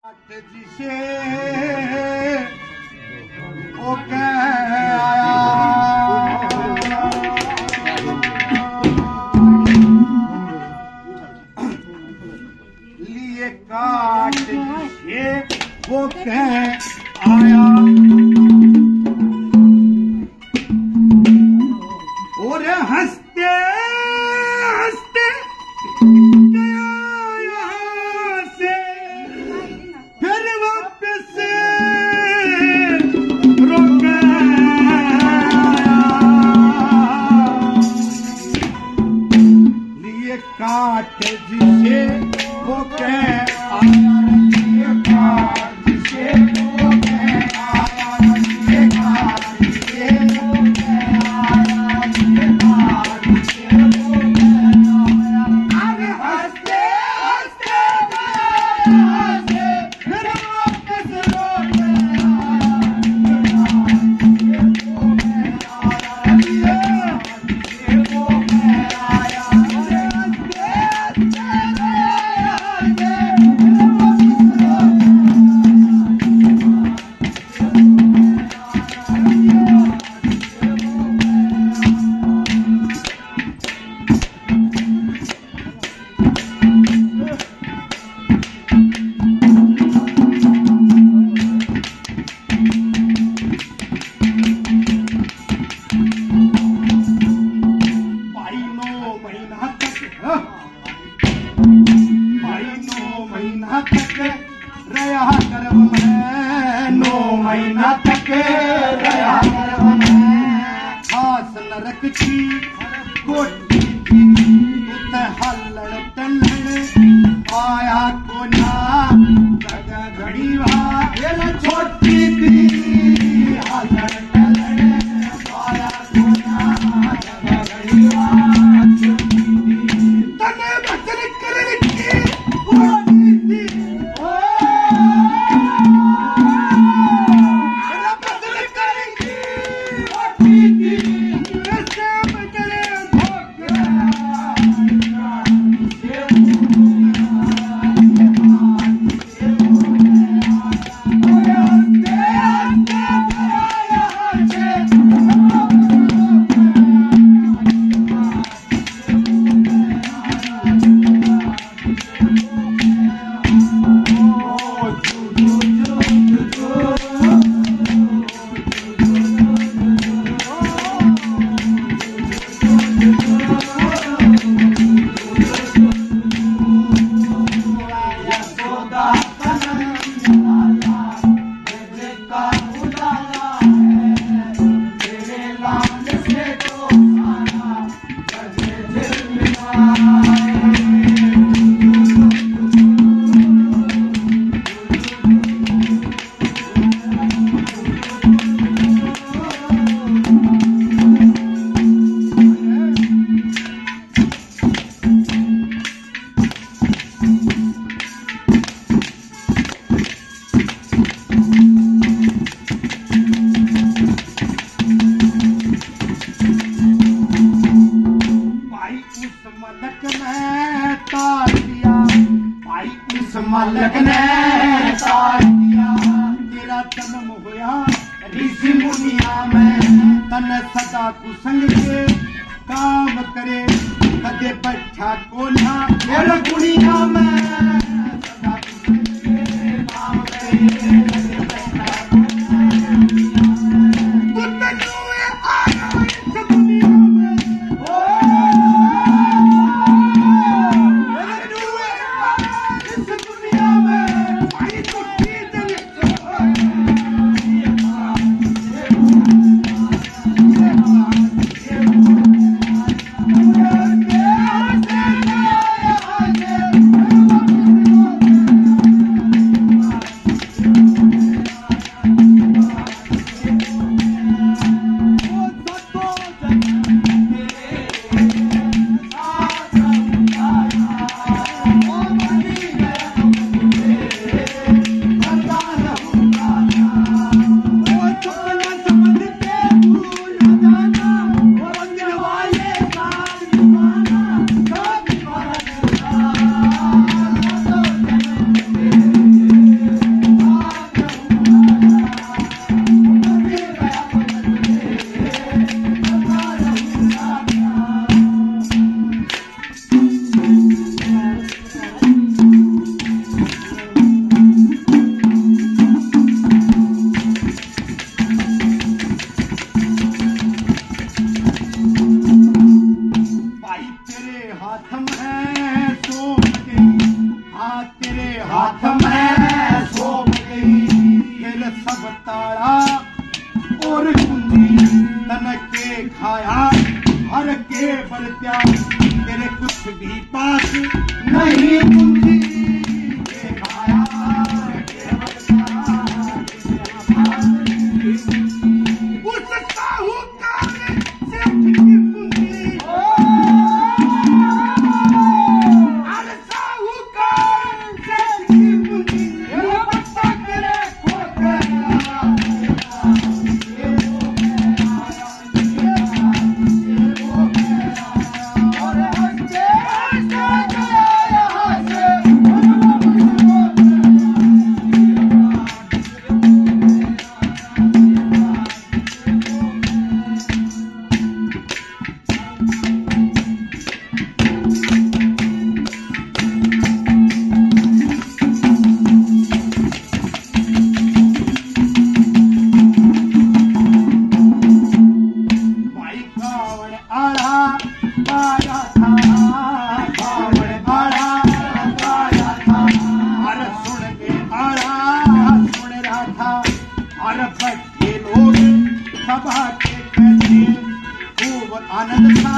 जिसे ओ कह आया लिए काट जिसे वो कह आया और हंसते हंसते गया यहाँ से फिर वापस रुक लिए काट जिसे वो कह आया लिए काट जिसे वो कह आया लिए काट जिसे वो कह आया लिए काट जिसे वो कह आया अरे हंसते हंसते गया से फिर वापस रुक रहा गर्भ में 9 महीना तक रहा गर्भ में खास नरक की कोठी की तुत हल्लड़ तल्लड़ आया को ना जगह घड़ी वाला छोटी थी हल्लड़ तल्लड़ आया को ना जगह घड़ी वाला छोटी थी तने बचन कर की कोठी थी मालक ने तार दिया तेरा जन्म होया ऋषि मुनिया में तन सदा कुसंग के काम करे कदे बैठा कोना मेरा गुनिया में सदा कुसंग के काम करे कदे बैठा कोना तू तनुए आया इस दुनिया में सब ताड़ा और कुंजी तन के खाया हर के बरत्या तेरे कुछ भी पास नहीं कुंजी के खाया के बरत्या उस साहूकार सेठ की पूंजी अरे साहूकार सेठ की पूंजी ये बच्चा करे सभा के कहते खूब आनंद था